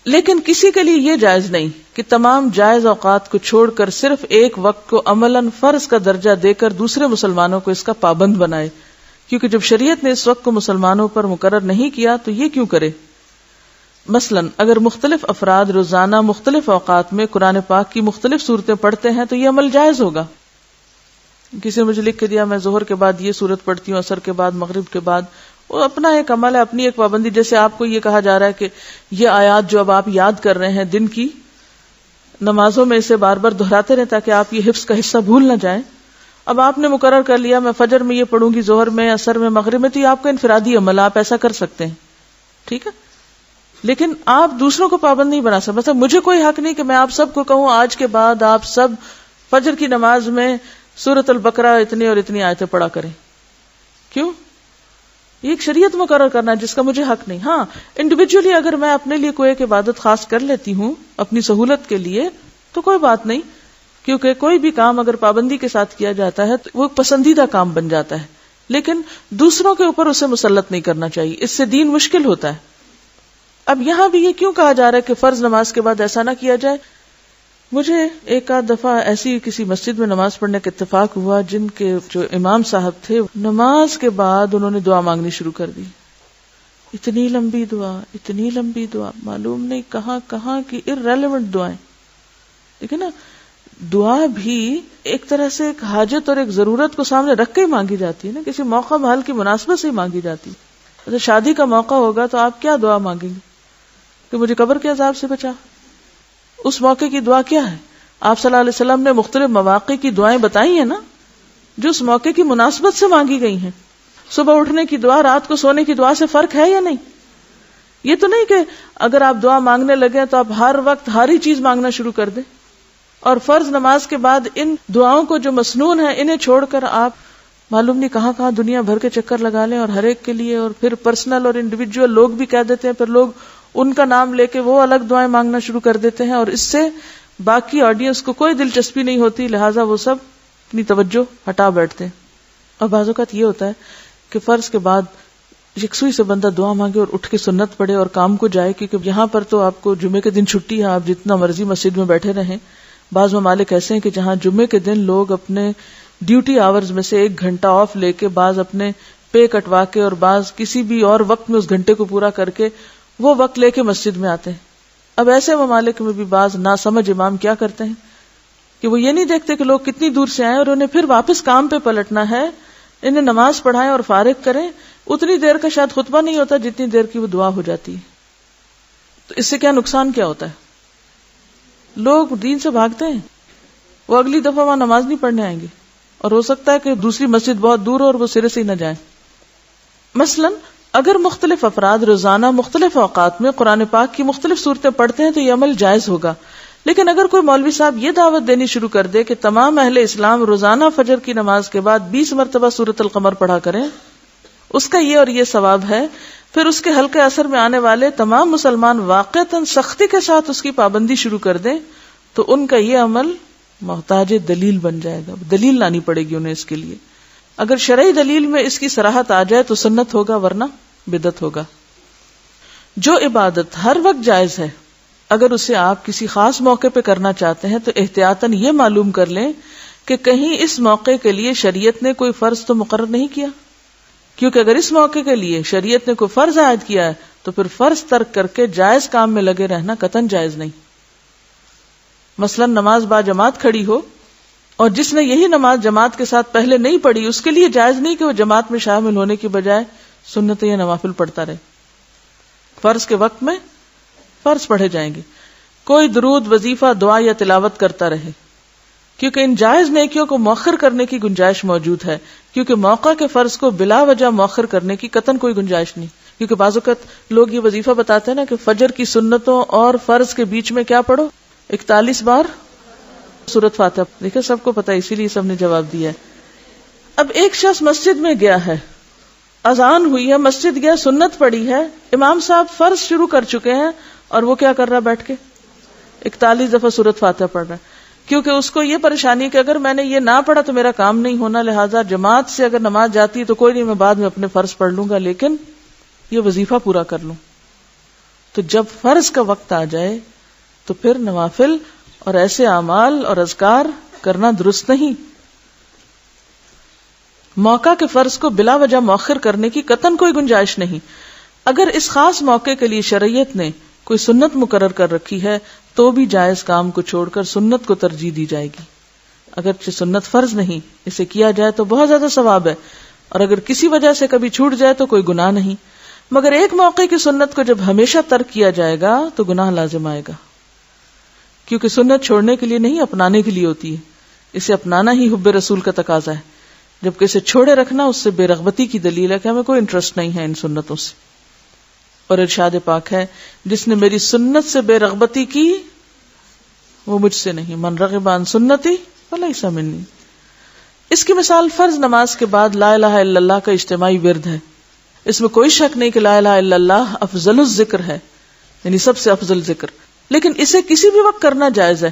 لیکن کسی کے لیے یہ جائز نہیں کہ تمام جائز اوقات کو چھوڑ کر صرف ایک وقت کو عملاً فرض کا درجہ دے کر دوسرے مسلمانوں کو اس کا پابند بنائے، کیونکہ جب شریعت نے اس وقت کو مسلمانوں پر مقرر نہیں کیا تو یہ کیوں کرے؟ مثلاً اگر مختلف افراد روزانہ مختلف اوقات میں قرآن پاک کی مختلف صورتیں پڑھتے ہیں تو یہ عمل جائز ہوگا۔ کسی نے مجھے لکھ کے دیا میں ظہر کے بعد یہ صورت پڑھتی ہوں، عصر کے بعد، مغرب کے بعد، وہ اپنا ایک عمل ہے، اپنی ایک پابندی۔ جیسے آپ کو یہ کہا جا رہا ہے کہ یہ آیات جو اب آپ یاد کر رہے ہیں دن کی نمازوں میں اسے بار بار دہراتے رہیں تاکہ آپ یہ حفظ کا حصہ بھول نہ جائیں۔ اب آپ نے مقرر کر لیا میں فجر میں یہ پڑھوں گی، ظہر میں، عصر میں، مغرب میں، تو یہ آپ کا انفرادی عمل، آپ ایسا کر سکتے ہیں، ٹھیک ہے۔ لیکن آپ دوسروں کو پابند نہیں بنا سکتے۔ مثلا مجھے کوئی حق نہیں کہ میں آپ سب کو کہوں آج کے بعد آپ سب فجر کی نماز میں سورۃ البقرہ اتنی اور اتنی آیتیں پڑھا کریں۔ کیوں؟ یہ ایک شریعت مقرر کرنا ہے جس کا مجھے حق نہیں۔ ہاں، انڈیویجولی اگر میں اپنے لیے کوئی ایک عبادت خاص کر لیتی ہوں اپنی سہولت کے لیے تو کوئی بات نہیں، کیونکہ کوئی بھی کام اگر پابندی کے ساتھ کیا جاتا ہے تو وہ پسندیدہ کام بن جاتا ہے، لیکن دوسروں کے اوپر اسے مسلط نہیں کرنا چاہیے، اس سے دین مشکل ہوتا ہے۔ اب یہاں بھی یہ کیوں کہا جا رہا ہے کہ فرض نماز کے بعد ایسا نہ کیا جائے؟ مجھے ایک آدھ دفعہ ایسی کسی مسجد میں نماز پڑھنے کا اتفاق ہوا جن کے جو امام صاحب تھے نماز کے بعد انہوں نے دعا مانگنی شروع کر دی، اتنی لمبی دعا، اتنی لمبی دعا، معلوم نہیں کہاں کہاں کی ارریلیونٹ دعائیں۔ دیکھیں نا، دعا بھی ایک طرح سے ایک حاجت اور ایک ضرورت کو سامنے رکھ کے ہی مانگی جاتی ہے نا، کسی موقع محل کی مناسبت سے ہی مانگی جاتی ہے۔ اگر شادی کا موقع ہوگا تو آپ کیا دعا مانگیں گے کہ مجھے قبر کے عذاب سے بچا؟ اس موقع کی دعا کیا ہے؟ آپ صلی اللہ علیہ وسلم نے مختلف مواقع کی دعائیں بتائی ہیں نا جو اس موقع کی مناسبت سے مانگی گئی ہیں۔ صبح اٹھنے کی دعا رات کو سونے کی دعا سے فرق ہے یا نہیں؟ یہ تو نہیں کہ اگر آپ دعا مانگنے لگے تو آپ ہر وقت ہر ہی چیز مانگنا شروع کر دیں، اور فرض نماز کے بعد ان دعاؤں کو جو مسنون ہیں انہیں چھوڑ کر آپ معلوم نہیں کہاں کہاں دنیا بھر کے چکر لگا لیں اور ہر ایک کے لیے، اور پھر پرسنل اور انڈیویجول لوگ بھی کہہ دیتے ہیں، پھر لوگ ان کا نام لے کے وہ الگ دعائیں مانگنا شروع کر دیتے ہیں، اور اس سے باقی آڈینس کو کوئی دلچسپی نہیں ہوتی، لہٰذا وہ سب اپنی توجہ ہٹا بیٹھتے ہیں۔ اور بعض اوقات یہ ہوتا ہے کہ فرض کے بعد یکسوئی سے بندہ دعا مانگے اور اٹھ کے سنت پڑھے اور کام کو جائے، کیونکہ یہاں پر تو آپ کو جمعے کے دن چھٹی ہے، آپ جتنا مرضی مسجد میں بیٹھے رہیں۔ بعض ممالک ایسے ہیں کہ جہاں جمعے کے دن لوگ اپنے ڈیوٹی آورز میں سے 1 گھنٹہ آف لے کے، بعض اپنے پے کٹوا کے اور بعض کسی بھی اور وقت میں اس گھنٹے کو پورا کر کے وہ وقت لے کے مسجد میں آتے ہیں۔ اب ایسے ممالک میں بھی بعض ناسمجھ امام کیا کرتے ہیں کہ وہ یہ نہیں دیکھتے کہ لوگ کتنی دور سے آئے اور انہیں پھر واپس کام پہ پلٹنا ہے، انہیں نماز پڑھائیں اور فارغ کریں، اتنی دیر کا شاید خطبہ نہیں ہوتا جتنی دیر کی وہ دعا ہو جاتی ہے۔ تو اس سے کیا نقصان کیا ہوتا ہے؟ لوگ دین سے بھاگتے ہیں، وہ اگلی دفعہ وہاں نماز نہیں پڑھنے آئیں گے، اور ہو سکتا ہے کہ دوسری مسجد بہت دور ہو اور وہ سرے سے ہی نہ جائیں۔ مثلاً اگر مختلف افراد روزانہ مختلف اوقات میں قرآن پاک کی مختلف صورتیں پڑھتے ہیں تو یہ عمل جائز ہوگا. لیکن اگر کوئی مولوی صاحب یہ دعوت دینی شروع کر دے کہ تمام اہل اسلام روزانہ فجر کی نماز کے بعد 20 مرتبہ سورۃ القمر پڑھا کریں، اس کا یہ اور یہ ثواب ہے، پھر اس کے حلقے اثر میں آنے والے تمام مسلمان واقعتاً سختی کے ساتھ اس کی پابندی شروع کر دیں، تو ان کا یہ عمل محتاج دلیل بن جائے گا، دلیل لانی پڑے گی انہیں اس کے لیے. اگر شرعی دلیل میں اس کی صراحت آ جائے تو سنت ہوگا، ورنہ بدعت ہوگا. جو عبادت ہر وقت جائز ہے، اگر اسے آپ کسی خاص موقع پہ کرنا چاہتے ہیں تو احتیاطاً یہ معلوم کر لیں کہ کہیں اس موقع کے لیے شریعت نے کوئی فرض تو مقرر نہیں کیا، کیونکہ اگر اس موقع کے لیے شریعت نے کوئی فرض عائد کیا ہے تو پھر فرض ترک کر کے جائز کام میں لگے رہنا قطعاً جائز نہیں. مثلا نماز با جماعت کھڑی ہو اور جس نے یہی نماز جماعت کے ساتھ پہلے نہیں پڑھی، اس کے لیے جائز نہیں کہ وہ جماعت میں شامل ہونے کی بجائے سنتیں یا نوافل پڑھتا رہے. فرض کے وقت میں فرض پڑھے جائیں گے. کوئی درود، وظیفہ، دعا یا تلاوت کرتا رہے، کیونکہ ان جائز نیکیوں کو مؤخر کرنے کی گنجائش موجود ہے، کیونکہ موقع کے فرض کو بلا وجہ مؤخر کرنے کی قطعاً کوئی گنجائش نہیں. کیونکہ بعض اوقات لوگ یہ وظیفہ بتاتے ہیں نا کہ فجر کی سنتوں اور فرض کے بیچ میں کیا پڑھو، 41 بار سورۃ فاتحہ. دیکھیں سب کو پتا ہے، اسی لیے سب نے جواب دیا ہے. اب ایک شخص مسجد میں گیا ہے، اذان ہوئی ہے، مسجد گیا، سنت پڑھی ہے، امام صاحب فرض شروع کر چکے ہیں اور وہ کیا کر رہا ہے، بیٹھ کے 41 دفعہ سورۃ فاتحہ پڑھ رہا ہے. کیونکہ اس کو یہ پریشانی کہ اگر میں نے یہ نہ پڑھا تو میرا کام نہیں ہونا، لہٰذا جماعت سے اگر نماز جاتی ہے تو کوئی نہیں، میں بعد میں اپنے فرض پڑھ لوں گا، لیکن یہ وظیفہ پورا کر لوں. تو جب فرض کا وقت آ جائے تو پھر نوافل اور ایسے اعمال اور اذکار کرنا درست نہیں. موقع کے فرض کو بلا وجہ مؤخر کرنے کی قطعاً کوئی گنجائش نہیں. اگر اس خاص موقع کے لیے شریعت نے کوئی سنت مقرر کر رکھی ہے تو بھی جائز کام کو چھوڑ کر سنت کو ترجیح دی جائے گی. اگرچہ سنت فرض نہیں، اسے کیا جائے تو بہت زیادہ ثواب ہے، اور اگر کسی وجہ سے کبھی چھوٹ جائے تو کوئی گناہ نہیں. مگر ایک موقع کی سنت کو جب ہمیشہ ترک کیا جائے گا تو گناہ لازم آئے گا، کیونکہ سنت چھوڑنے کے لیے نہیں، اپنانے کے لیے ہوتی ہے. اسے اپنانا ہی حب رسول کا تقاضا ہے، جبکہ اسے چھوڑے رکھنا اس سے بے رغبتی کی دلیل ہے کہ ہمیں کوئی انٹرسٹ نہیں ہے ان سنتوں سے. اور ارشاد پاک ہے، جس نے میری سنت سے بے رغبتی کی وہ مجھ سے نہیں، من رغب عن سنتی فلیس منی. اس کی مثال فرض نماز کے بعد لا الہ الا اللہ کا اجتماعی ورد ہے. اس میں کوئی شک نہیں کہ لا الہ الا اللہ افضل الذکر ہے، یعنی سب سے افضل ذکر، لیکن اسے کسی بھی وقت کرنا جائز ہے.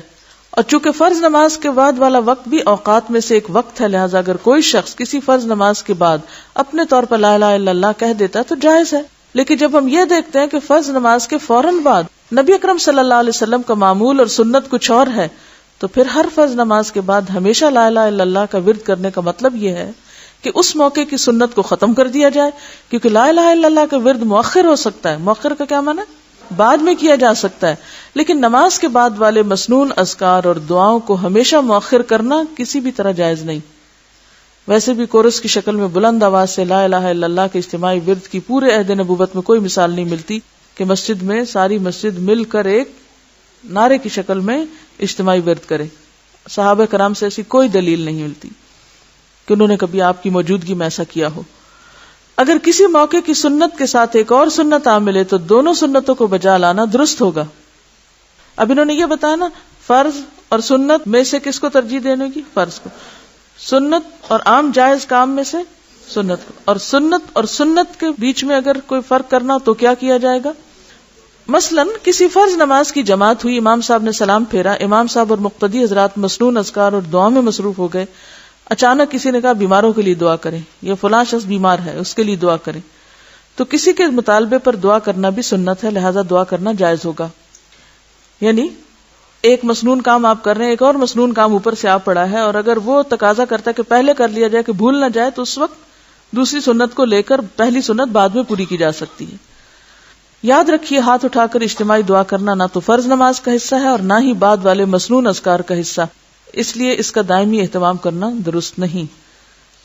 اور چونکہ فرض نماز کے بعد والا وقت بھی اوقات میں سے ایک وقت ہے، لہٰذا اگر کوئی شخص کسی فرض نماز کے بعد اپنے طور پر لا الہ الا اللہ کہہ دیتا تو جائز ہے. لیکن جب ہم یہ دیکھتے ہیں کہ فرض نماز کے فوراً بعد نبی اکرم صلی اللہ علیہ وسلم کا معمول اور سنت کچھ اور ہے، تو پھر ہر فرض نماز کے بعد ہمیشہ لا الہ الا اللہ کا ورد کرنے کا مطلب یہ ہے کہ اس موقع کی سنت کو ختم کر دیا جائے. کیونکہ لا الہ الا اللہ کا ورد مؤخر ہو سکتا ہے، مؤخر کا کیا معنی ہے، بعد میں کیا جا سکتا ہے، لیکن نماز کے بعد والے مسنون اذکار اور دعاؤں کو ہمیشہ مؤخر کرنا کسی بھی طرح جائز نہیں. ویسے بھی کورس کی شکل میں بلند آواز سے لا الہ الا اللہ کے اجتماعی ورد کی پورے عہد نبوت میں کوئی مثال نہیں ملتی کہ مسجد میں ساری مسجد مل کر ایک نعرے کی شکل میں اجتماعی ورد کرے. صحابہ کرام سے ایسی کوئی دلیل نہیں ملتی کہ انہوں نے کبھی آپ کی موجودگی میں ایسا کیا ہو. اگر کسی موقع کی سنت کے ساتھ ایک اور سنت آ ملے تو دونوں سنتوں کو بجا لانا درست ہوگا. اب انہوں نے یہ بتایا نا، فرض اور سنت میں سے کس کو ترجیح دینے کی، فرض کو. سنت اور عام جائز کام میں سے سنت کو، اور سنت کے بیچ میں اگر کوئی فرق کرنا تو کیا کیا جائے گا. مثلا کسی فرض نماز کی جماعت ہوئی، امام صاحب نے سلام پھیرا، امام صاحب اور مقتدی حضرات مسنون اذکار اور دعا میں مصروف ہو گئے. اچانک کسی نے کہا بیماروں کے لیے دعا کریں، یہ فلاں شخص بیمار ہے اس کے لیے دعا کریں، تو کسی کے مطالبے پر دعا کرنا بھی سنت ہے، لہذا دعا کرنا جائز ہوگا. یعنی ایک مسنون کام آپ کر رہے ہیں، ایک اور مسنون کام اوپر سے آپ پڑا ہے، اور اگر وہ تقاضا کرتا ہے کہ پہلے کر لیا جائے کہ بھول نہ جائے، تو اس وقت دوسری سنت کو لے کر پہلی سنت بعد میں پوری کی جا سکتی ہے. یاد رکھیے، ہاتھ اٹھا کر اجتماعی دعا کرنا نہ تو فرض نماز کا حصہ ہے اور نہ ہی بعد والے مسنون اذکار کا حصہ، اس لیے اس کا دائمی اہتمام کرنا درست نہیں.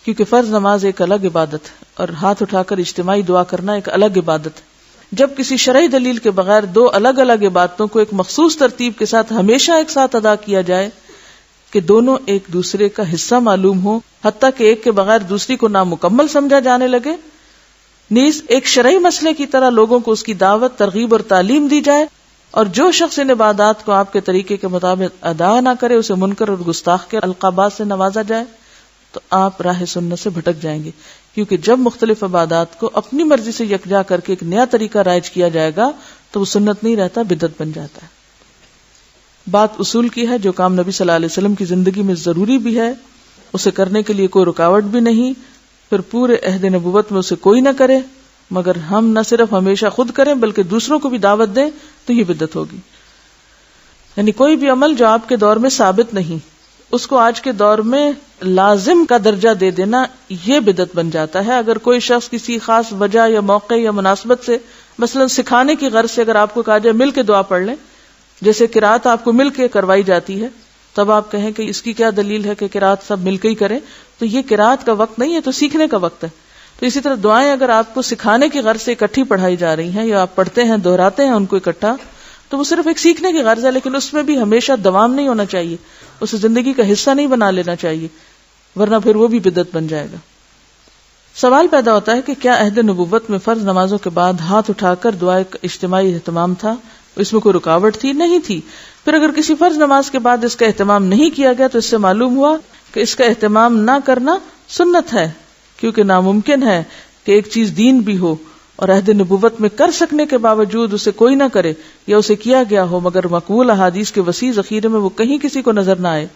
کیونکہ فرض نماز ایک الگ عبادت ہے اور ہاتھ اٹھا کر اجتماعی دعا کرنا ایک الگ عبادت ہے. جب کسی شرعی دلیل کے بغیر دو الگ الگ عبادتوں کو ایک مخصوص ترتیب کے ساتھ ہمیشہ ایک ساتھ ادا کیا جائے کہ دونوں ایک دوسرے کا حصہ معلوم ہو، حتیٰ کہ ایک کے بغیر دوسری کو نامکمل سمجھا جانے لگے، نیز ایک شرعی مسئلے کی طرح لوگوں کو اس کی دعوت، ترغیب اور تعلیم دی جائے، اور جو شخص ان عبادات کو آپ کے طریقے کے مطابق ادا نہ کرے اسے منکر اور گستاخ کے القابات سے نوازا جائے تو آپ راہ سنت سے بھٹک جائیں گے، کیونکہ جب مختلف عبادات کو اپنی مرضی سے یکجا کر کے ایک نیا طریقہ رائج کیا جائے گا تو وہ سنت نہیں رہتا، بدعت بن جاتا ہے۔ بات اصول کی ہے، جو کام نبی صلی اللہ علیہ وسلم کی زندگی میں ضروری بھی ہے اسے کرنے کے لیے کوئی رکاوٹ بھی نہیں، پھر پورے عہد نبوت میں اسے کوئی نہ کرے، مگر ہم نہ صرف ہمیشہ خود کریں بلکہ دوسروں کو بھی دعوت دیں تو یہ بدعت ہوگی۔ یعنی کوئی بھی عمل جو آپ کے دور میں ثابت نہیں اس کو آج کے دور میں لازم کا درجہ دے دینا یہ بدعت بن جاتا ہے۔ اگر کوئی شخص کسی خاص وجہ یا موقع یا مناسبت سے مثلا سکھانے کی غرض سے اگر آپ کو کہا جائے مل کے دعا پڑھ لیں، جیسے قرات آپ کو مل کے کروائی جاتی ہے، تب آپ کہیں کہ اس کی کیا دلیل ہے کہ قرات سب مل کے ہی کریں، تو یہ قرات کا وقت نہیں ہے، تو سیکھنے کا وقت ہے۔ تو اسی طرح دعائیں اگر آپ کو سکھانے کی غرض سے اکٹھی پڑھائی جا رہی ہیں یا آپ پڑھتے ہیں دہراتے ہیں ان کو اکٹھا، تو وہ صرف ایک سیکھنے کی غرض ہے، لیکن اس میں بھی ہمیشہ دوام نہیں ہونا چاہیے، اسے زندگی کا حصہ نہیں بنا لینا چاہیے، ورنہ پھر وہ بھی بدعت بن جائے گا۔ سوال پیدا ہوتا ہے کہ کیا عہد نبوت میں فرض نمازوں کے بعد ہاتھ اٹھا کر دعا کا اجتماعی اہتمام تھا؟ اس میں کوئی رکاوٹ تھی؟ نہیں تھی۔ پھر اگر کسی فرض نماز کے بعد اس کا اہتمام نہیں کیا گیا تو اس سے معلوم ہوا کہ اس کا اہتمام نہ کرنا سنت ہے، کیونکہ ناممکن ہے کہ ایک چیز دین بھی ہو اور عہد نبوت میں کر سکنے کے باوجود اسے کوئی نہ کرے یا اسے کیا گیا ہو مگر مقبول احادیث کے وسیع ذخیرے میں وہ کہیں کسی کو نظر نہ آئے۔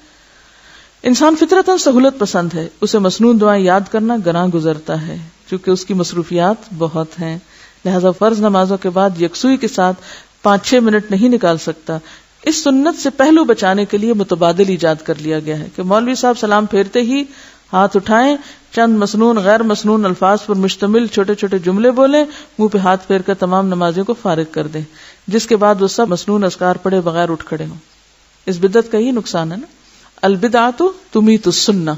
انسان فطرتاً سہولت پسند ہے، اسے مسنون دعائیں یاد کرنا گناہ گزرتا ہے چونکہ اس کی مصروفیات بہت ہیں، لہذا فرض نمازوں کے بعد یکسوئی کے ساتھ 5-6 منٹ نہیں نکال سکتا۔ اس سنت سے پہلو بچانے کے لیے متبادل ایجاد کر لیا گیا ہے کہ مولوی صاحب سلام پھیرتے ہی ہاتھ اٹھائیں، چند مسنون غیر مسنون الفاظ پر مشتمل چھوٹے چھوٹے جملے بولیں، منہ پہ ہاتھ پھیر کر تمام نمازیوں کو فارغ کر دیں، جس کے بعد وہ سب مسنون اذکار پڑھے بغیر اٹھ کھڑے ہوں۔ اس بدعت کا ہی نقصان ہے نا، البدعۃ تمیت السنہ،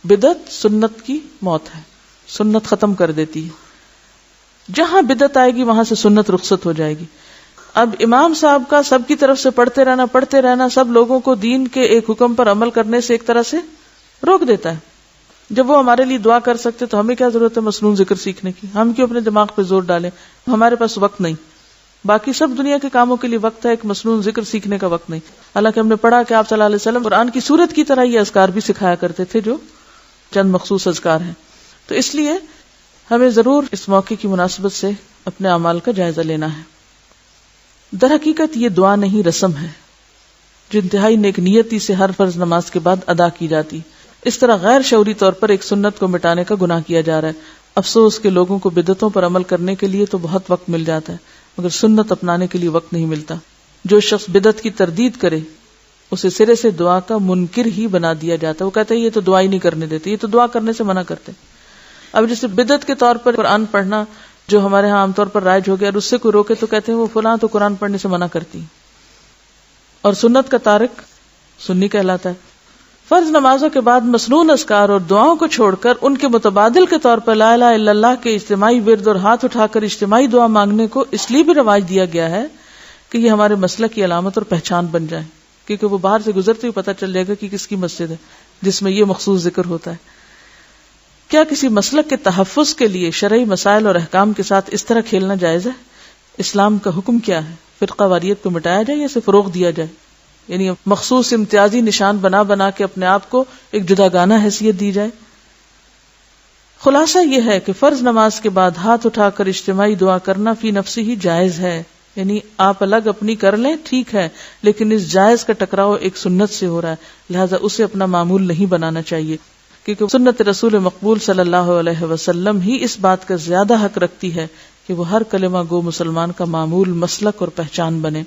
بدعت سنت کی موت ہے، سنت ختم کر دیتی ہے۔ جہاں بدعت آئے گی وہاں سے سنت رخصت ہو جائے گی۔ اب امام صاحب کا سب کی طرف سے پڑھتے رہنا سب لوگوں کو دین کے ایک حکم پر عمل کرنے سے ایک طرح سے روک دیتا ہے۔ جب وہ ہمارے لیے دعا کر سکتے تو ہمیں کیا ضرورت ہے مسنون ذکر سیکھنے کی؟ ہم کیوں اپنے دماغ پہ زور ڈالیں؟ ہمارے پاس وقت نہیں، باقی سب دنیا کے کاموں کے لیے وقت ہے، ایک مسنون ذکر سیکھنے کا وقت نہیں۔ حالانکہ ہم نے پڑھا کہ آپ صلی اللہ علیہ وسلم قرآن کی سورت کی طرح یہ اذکار بھی سکھایا کرتے تھے جو چند مخصوص اذکار ہیں۔ تو اس لیے ہمیں ضرور اس موقع کی مناسبت سے اپنے اعمال کا جائزہ لینا ہے۔ در حقیقت یہ دعا نہیں، رسم ہے جو انتہائی نیک نیتی سے ہر فرض نماز کے بعد ادا کی جاتی۔ اس طرح غیر شعوری طور پر ایک سنت کو مٹانے کا گناہ کیا جا رہا ہے۔ افسوس کہ لوگوں کو بدعتوں پر عمل کرنے کے لیے تو بہت وقت مل جاتا ہے مگر سنت اپنانے کے لیے وقت نہیں ملتا۔ جو شخص بدعت کی تردید کرے اسے سرے سے دعا کا منکر ہی بنا دیا جاتا ہے۔ وہ کہتے ہیں یہ تو دعا ہی نہیں کرنے دیتے، یہ تو دعا کرنے سے منع کرتے۔ اب جیسے بدعت کے طور پر قرآن پڑھنا جو ہمارے ہاں عام طور پر رائج ہو گیا، اور اس سے کوئی روکے تو کہتے ہیں وہ فلاں تو قرآن پڑھنے سے منع کرتی، اور سنت کا تارک سنی کہلاتا ہے۔ فرض نمازوں کے بعد مسنون اذکار اور دعاؤں کو چھوڑ کر ان کے متبادل کے طور پر لا الہ الا اللہ کے اجتماعی ورد اور ہاتھ اٹھا کر اجتماعی دعا مانگنے کو اس لیے بھی رواج دیا گیا ہے کہ یہ ہمارے مسلک کی علامت اور پہچان بن جائے، کیونکہ وہ باہر سے گزرتے ہوئے پتہ چل جائے گا کہ کس کی مسجد ہے جس میں یہ مخصوص ذکر ہوتا ہے۔ کیا کسی مسلک کے تحفظ کے لیے شرعی مسائل اور احکام کے ساتھ اس طرح کھیلنا جائز ہے؟ اسلام کا حکم کیا ہے؟ فرقہ واریت کو مٹایا جائے یا اسے فروغ دیا جائے؟ یعنی مخصوص امتیازی نشان بنا بنا کے اپنے آپ کو ایک جداگانہ حیثیت دی جائے؟ خلاصہ یہ ہے کہ فرض نماز کے بعد ہاتھ اٹھا کر اجتماعی دعا کرنا فی نفسی ہی جائز ہے، یعنی آپ الگ اپنی کر لیں ٹھیک ہے، لیکن اس جائز کا ٹکراؤ ایک سنت سے ہو رہا ہے، لہذا اسے اپنا معمول نہیں بنانا چاہیے، کیونکہ سنت رسول مقبول صلی اللہ علیہ وسلم ہی اس بات کا زیادہ حق رکھتی ہے کہ وہ ہر کلمہ گو مسلمان کا معمول، مسلک اور پہچان بنے۔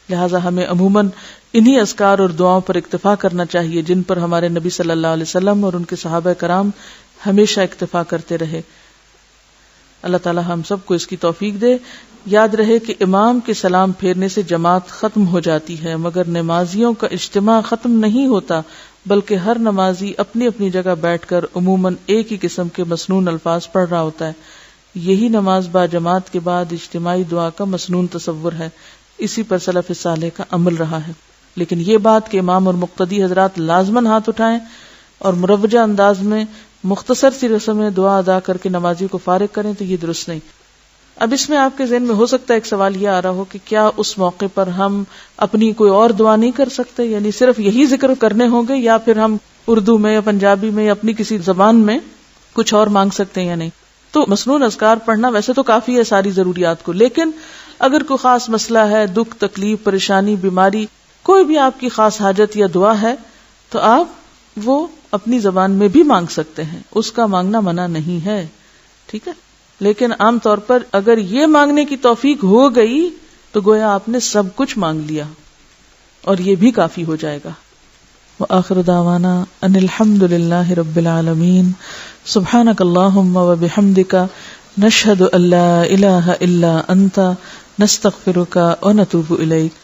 لہذا ہمیں عموماً انہی اذکار اور دعاؤں پر اکتفا کرنا چاہیے جن پر ہمارے نبی صلی اللہ علیہ وسلم اور ان کے صحابہ کرام ہمیشہ اکتفا کرتے رہے۔ اللہ تعالی ہم سب کو اس کی توفیق دے۔ یاد رہے کہ امام کے سلام پھیرنے سے جماعت ختم ہو جاتی ہے مگر نمازیوں کا اجتماع ختم نہیں ہوتا، بلکہ ہر نمازی اپنی اپنی جگہ بیٹھ کر عموماً ایک ہی قسم کے مسنون الفاظ پڑھ رہا ہوتا ہے۔ یہی نماز با جماعت کے بعد اجتماعی دعا کا مسنون تصور ہے، اسی پر سلف صالح کا عمل رہا ہے۔ لیکن یہ بات کہ امام اور مقتدی حضرات لازماً ہاتھ اٹھائیں اور مروجہ انداز میں مختصر سی رسم ہے، دعا ادا کر کے نمازی کو فارغ کریں، تو یہ درست نہیں۔ اب اس میں آپ کے ذہن میں ہو سکتا ہے ایک سوال یہ آ رہا ہو کہ کیا اس موقع پر ہم اپنی کوئی اور دعا نہیں کر سکتے، یعنی صرف یہی ذکر کرنے ہوں گے، یا پھر ہم اردو میں یا پنجابی میں یا اپنی کسی زبان میں کچھ اور مانگ سکتے ہیں یا نہیں؟ تو مسنون اذکار پڑھنا ویسے تو کافی ہے ساری ضروریات کو، لیکن اگر کوئی خاص مسئلہ ہے، دکھ تکلیف پریشانی بیماری، کوئی بھی آپ کی خاص حاجت یا دعا ہے، تو آپ وہ اپنی زبان میں بھی مانگ سکتے ہیں، اس کا مانگنا منع نہیں ہے، ٹھیک ہے؟ لیکن عام طور پر اگر یہ مانگنے کی توفیق ہو گئی تو گویا آپ نے سب کچھ مانگ لیا، اور یہ بھی کافی ہو جائے گا۔ وآخر دعوانا ان الحمد للہ رب العالمین، سبحانک اللہم وبحمدک، نشہد ان لا الہ الا انت، نستغفرک ونتوب الیک۔